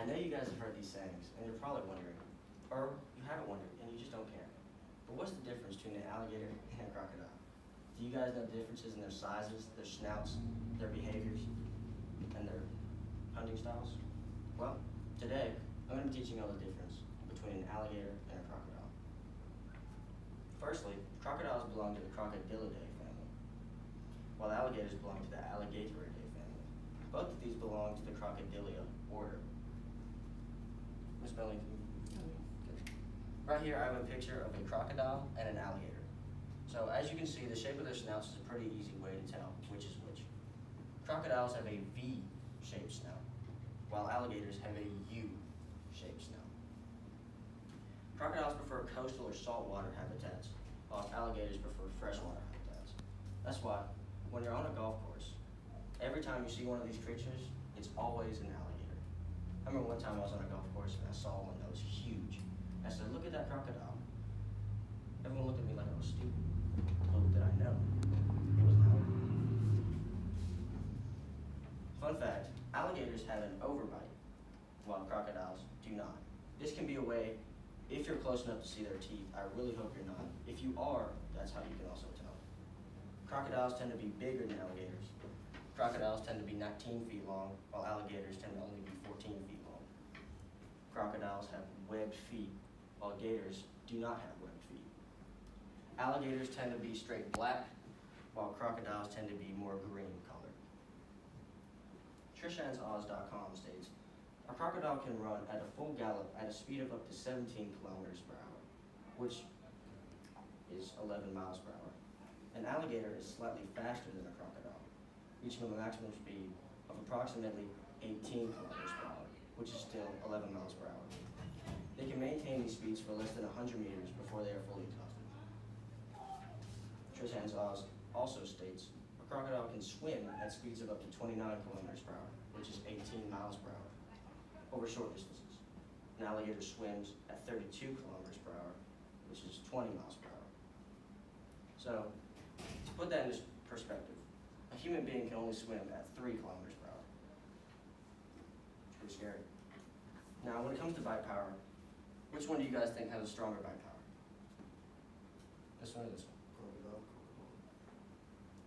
know you guys have heard these sayings, and you're probably wondering, or you haven't wondered, and you just don't care. But what's the difference between an alligator and a crocodile? Do you guys know the differences in their sizes, their snouts, their behaviors, and their hunting styles? Well, today, I'm going to be teaching you all the difference between an alligator and a crocodile. Firstly, crocodiles belong to the Crocodilidae family, while alligators belong to the Alligatoridae family. Both of these belong to the Crocodilia order. Miss Bellington. Right here, I have a picture of a crocodile and an alligator. So as you can see, the shape of their snouts is a pretty easy way to tell which is which. Crocodiles have a V-shaped snout, while alligators have a U-shaped snout. Crocodiles prefer coastal or saltwater habitats, while alligators prefer freshwater habitats. That's why, when you're on a golf course, every time you see one of these creatures, it's always an alligator. I remember one time I was on a golf course and I saw one that was huge. I said, "Look at that crocodile." Everyone looked at me like I was stupid. Little did I know, it was an alligator. Fun fact, alligators have an overbite, while crocodiles do not. This can be a way, if you're close enough to see their teeth, I really hope you're not. If you are, that's how you can also tell. Crocodiles tend to be bigger than alligators. Crocodiles tend to be 19 feet long, while alligators tend to only be 14 feet long. Crocodiles have webbed feet, while gators do not have webbed feet. Alligators tend to be straight black, while crocodiles tend to be more green colored. TrishAnsOz.com states, "A crocodile can run at a full gallop at a speed of up to 17 kilometers per hour, which is 11 miles per hour. An alligator is slightly faster than a crocodile, reaching a maximum speed of approximately 18 kilometers per hour, which is still 11 miles per hour. They can maintain these speeds for less than 100 meters before they are fully exhausted." Trish Oz also states, "A crocodile can swim at speeds of up to 29 kilometers per hour, which is 18 miles per hour, over short distances. An alligator swims at 32 kilometers per hour, which is 20 miles per hour." So, to put that into perspective, a human being can only swim at 3 kilometers per hour. It's pretty scary. Now, when it comes to bite power, which one do you guys think has a stronger bite power? This one or this one?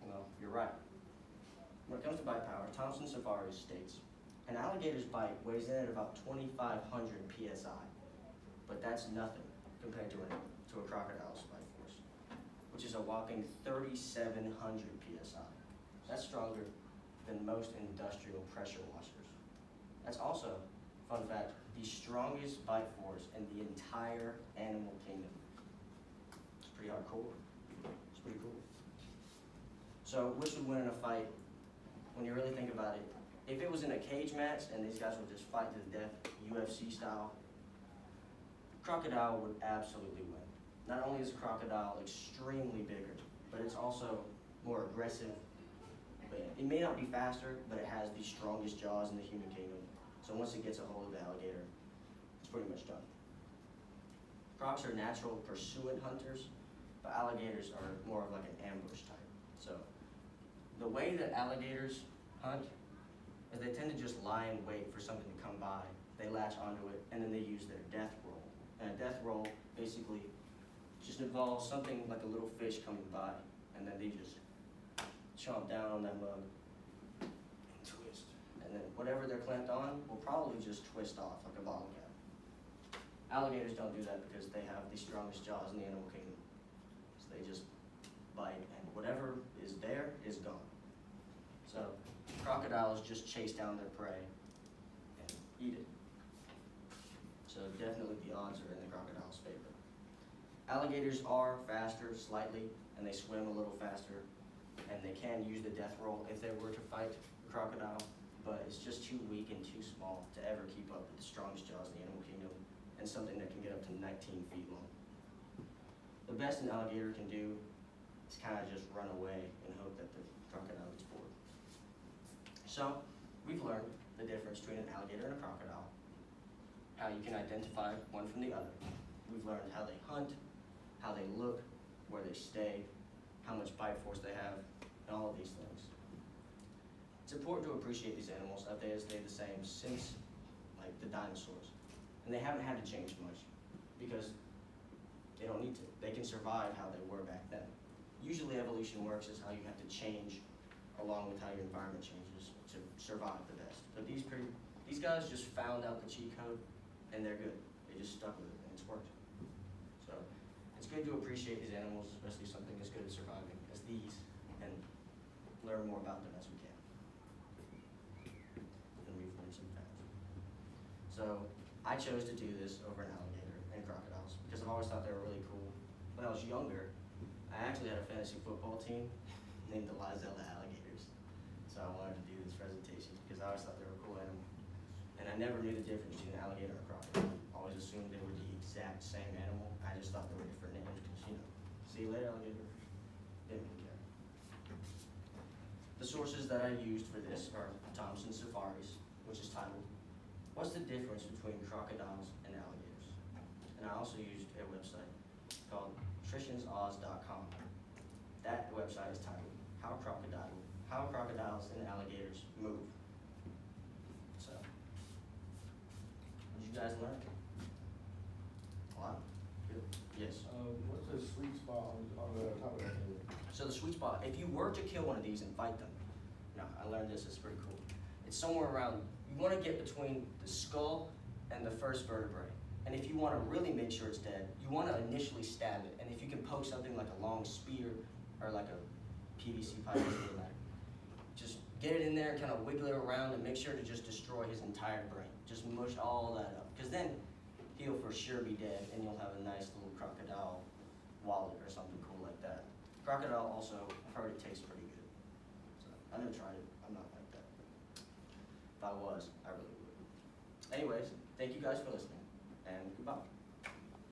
Well, you're right. When it comes to bite power, Thompson Safaris states, "An alligator's bite weighs in at about 2,500 psi, but that's nothing compared to a crocodile's bite force, which is a whopping 3,700 psi. That's stronger than most industrial pressure washers. That's also, fun fact, the strongest bite force in the entire animal kingdom. It's pretty hardcore. It's pretty cool. So, which would win in a fight? When you really think about it, if it was in a cage match and these guys would just fight to the death, UFC style, crocodile would absolutely win. Not only is a crocodile extremely bigger, but it's also more aggressive. It may not be faster, but it has the strongest jaws in the human kingdom. So once it gets a hold of the alligator, it's pretty much done. Crocs are natural pursuant hunters, but alligators are more of like an ambush type. So the way that alligators hunt is they tend to just lie in wait for something to come by. They latch onto it, and then they use their death roll. And a death roll basically just involves something like a little fish coming by, and then they just chomp down on that mug and twist. And then whatever they're clamped on will probably just twist off like a bottle cap. Alligators don't do that because they have the strongest jaws in the animal kingdom. So they just bite, and whatever is there is gone. So crocodiles just chase down their prey and eat it. So definitely the odds are in the crocodile's favor. Alligators are faster slightly, and they swim a little faster, and they can use the death roll if they were to fight a crocodile, but it's just too weak and too small to ever keep up with the strongest jaws in the animal kingdom, and something that can get up to 19 feet long. The best an alligator can do is kind of just run away and hope that the crocodile gets bored. So, we've learned the difference between an alligator and a crocodile, how you can identify one from the other. We've learned how they hunt, how they look, where they stay, how much bite force they have, and all of these things. It's important to appreciate these animals as they have stayed the same since like the dinosaurs. And they haven't had to change much because they don't need to. They can survive how they were back then. Usually evolution works is how you have to change along with how your environment changes to survive the best. But these guys just found out the cheat code and they're good. They just stuck with it and it's worked. So it's good to appreciate these animals, especially something as good at surviving as these, and learn more about them as we can. And we've learned some facts. So I chose to do this over an alligator and crocodiles because I've always thought they were really cool. When I was younger, I actually had a fantasy football team named the Lizella Alligators. So I wanted to do this presentation because I always thought they were a cool animal. And I never knew the difference between an alligator and a crocodile. I always assumed they were the exact same animal. I just thought they were different names because, see you later, alligator. Didn't really care. The sources that I used for this are Thomson Safaris, which is titled, "What's the difference between crocodiles and alligators?" And I also used a website called TriciansOz.com. That website is titled, How Crocodiles and Alligators Move." So, what did you guys learn? A lot? Good. Yes. What's the sweet spot on the top of that table? So the sweet spot, if you were to kill one of these and fight them, no, I learned this, it's pretty cool. It's somewhere around, you want to get between the skull and the first vertebrae. And if you want to really make sure it's dead, you want to initially stab it. And if you can poke something like a long spear or like a PVC pipe, it doesn't matter. Just get it in there, kind of wiggle it around, and make sure to just destroy his entire brain. Just mush all that up. Because then he'll for sure be dead, and you'll have a nice little crocodile wallet or something cool like that. Crocodile also, I've heard it tastes pretty good. So I never tried it. I'm not like that. If I was, I really would. Anyways, thank you guys for listening, and goodbye.